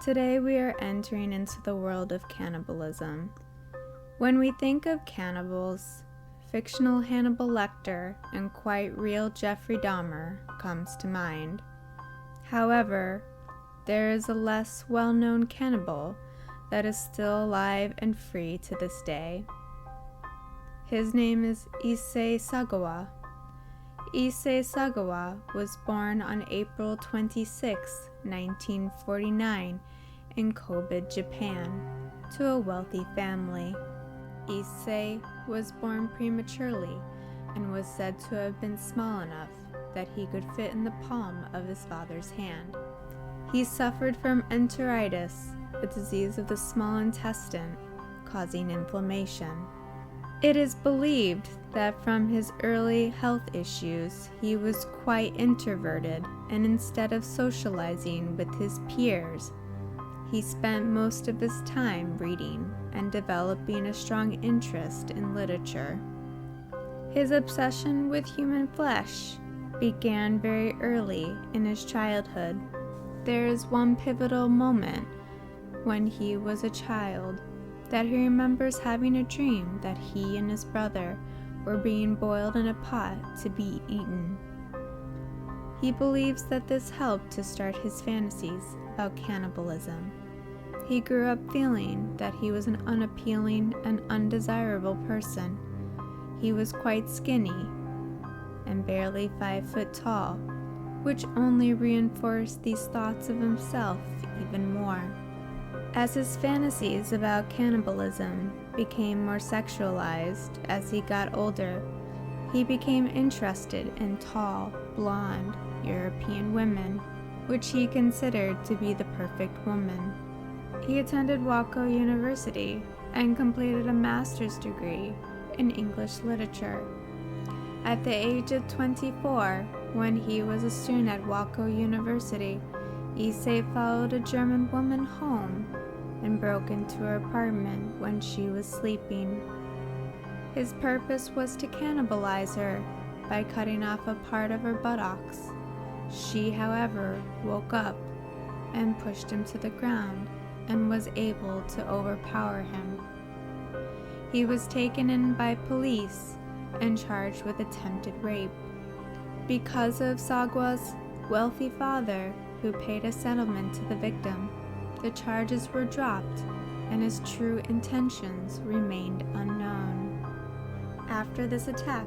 Today we are entering into the world of cannibalism. When we think of cannibals, fictional Hannibal Lecter and quite real Jeffrey Dahmer comes to mind. However, there is a less well-known cannibal that is still alive and free to this day. His name is Issei Sagawa. Issei Sagawa was born on April 26, 1949 in Kobe, Japan, to a wealthy family. Issei was born prematurely and was said to have been small enough that he could fit in the palm of his father's hand. He suffered from enteritis, a disease of the small intestine causing inflammation. It is believed that from his early health issues, he was quite introverted, and instead of socializing with his peers, he spent most of his time reading and developing a strong interest in literature. His obsession with human flesh began very early in his childhood. There is one pivotal moment when he was a child that he remembers having a dream that he and his brother were being boiled in a pot to be eaten. He believes that this helped to start his fantasies about cannibalism. He grew up feeling that he was an unappealing and undesirable person. He was quite skinny and barely 5 foot tall, which only reinforced these thoughts of himself even more. As his fantasies about cannibalism became more sexualized as he got older, he became interested in tall, blonde, European women, which he considered to be the perfect woman. He attended Waco University and completed a master's degree in English literature. At the age of 24, when he was a student at Waco University, Issei followed a German woman home and broke into her apartment when she was sleeping. His purpose was to cannibalize her by cutting off a part of her buttocks. She, however, woke up and pushed him to the ground and was able to overpower him. He was taken in by police and charged with attempted rape. Because of Sagawa's wealthy father, who paid a settlement to the victim, the charges were dropped and his true intentions remained unknown. After this attack,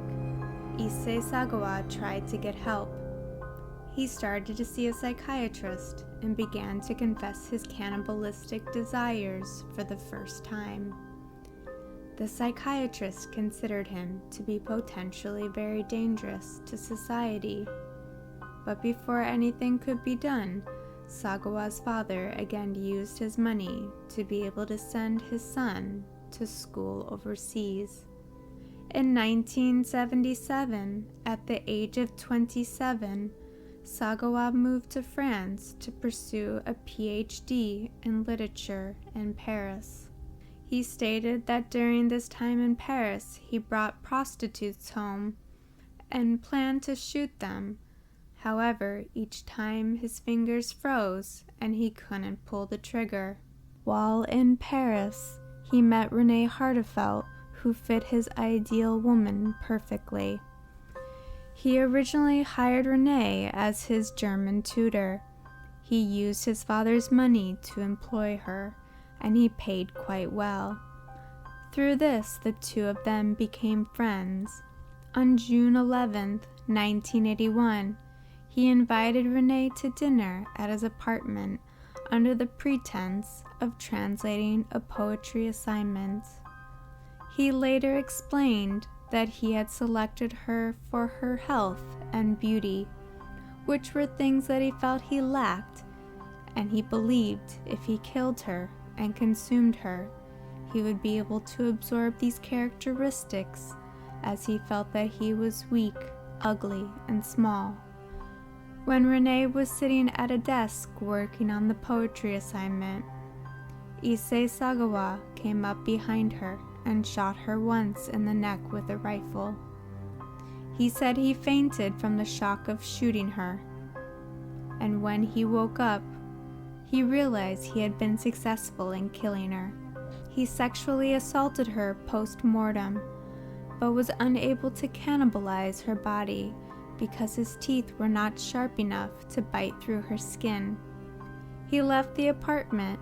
Issei Sagawa tried to get help. He started to see a psychiatrist and began to confess his cannibalistic desires for the first time. The psychiatrist considered him to be potentially very dangerous to society. But before anything could be done, Sagawa's father again used his money to be able to send his son to school overseas. In 1977, at the age of 27, Sagawa moved to France to pursue a PhD in literature in Paris. He stated that during this time in Paris, he brought prostitutes home and planned to shoot them. However, each time his fingers froze and he couldn't pull the trigger. While in Paris, he met Renée Hartefelt, who fit his ideal woman perfectly. He originally hired Renée as his German tutor. He used his father's money to employ her, and he paid quite well. Through this, the two of them became friends. On June 11, 1981, he invited Renée to dinner at his apartment under the pretense of translating a poetry assignment. He later explained that he had selected her for her health and beauty, which were things that he felt he lacked, and he believed if he killed her and consumed her, he would be able to absorb these characteristics, as he felt that he was weak, ugly, and small. When Renée was sitting at a desk working on the poetry assignment, Issei Sagawa came up behind her and shot her once in the neck with a rifle. He said he fainted from the shock of shooting her, and when he woke up, he realized he had been successful in killing her. He sexually assaulted her post-mortem, but was unable to cannibalize her body because his teeth were not sharp enough to bite through her skin. He left the apartment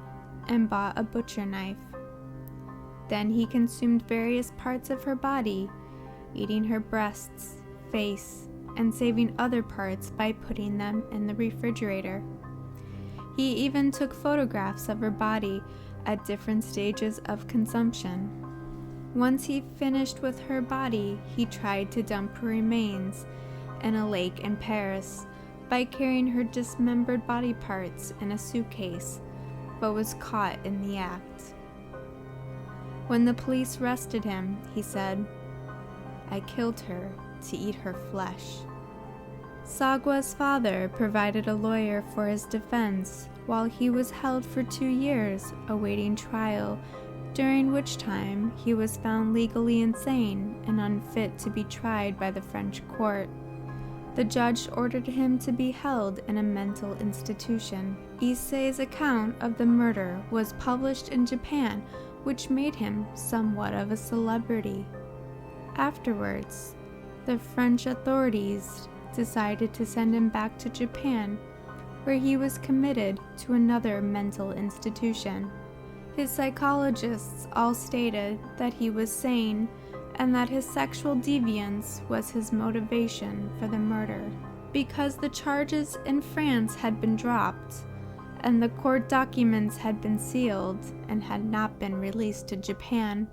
and bought a butcher knife. Then he consumed various parts of her body, eating her breasts, face, and saving other parts by putting them in the refrigerator. He even took photographs of her body at different stages of consumption. Once he finished with her body, he tried to dump her remains in a lake in Paris by carrying her dismembered body parts in a suitcase, but was caught in the act. When the police arrested him, he said, "I killed her to eat her flesh." Sagawa's father provided a lawyer for his defense while he was held for 2 years awaiting trial, during which time he was found legally insane and unfit to be tried by the French court. The judge ordered him to be held in a mental institution. Issei's account of the murder was published in Japan, which made him somewhat of a celebrity. Afterwards, the French authorities decided to send him back to Japan, where he was committed to another mental institution. His psychologists all stated that he was sane and that his sexual deviance was his motivation for the murder. Because the charges in France had been dropped, and the court documents had been sealed and had not been released to Japan,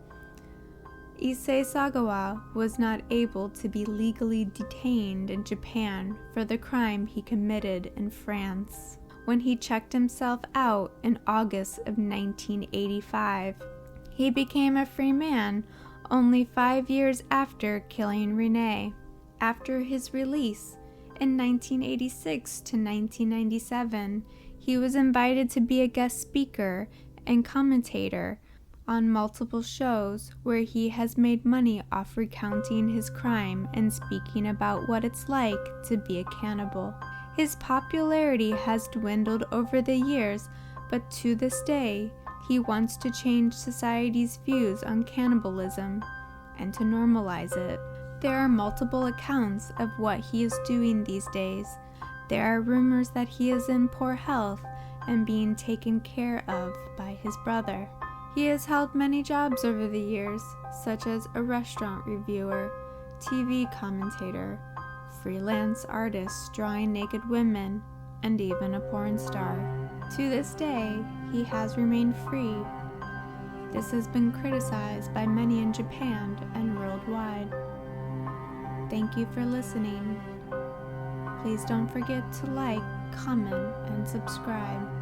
Issei Sagawa was not able to be legally detained in Japan for the crime he committed in France. When he checked himself out in August of 1985, he became a free man only 5 years after killing Renee. After his release in 1986 to 1997, he was invited to be a guest speaker and commentator on multiple shows where he has made money off recounting his crime and speaking about what it's like to be a cannibal. His popularity has dwindled over the years, but to this day, he wants to change society's views on cannibalism and to normalize it. There are multiple accounts of what he is doing these days. There are rumors that he is in poor health and being taken care of by his brother. He has held many jobs over the years, such as a restaurant reviewer, TV commentator, freelance artist drawing naked women, and even a porn star. To this day, he has remained free. This has been criticized by many in Japan and worldwide. Thank you for listening. Please don't forget to like, comment, and subscribe.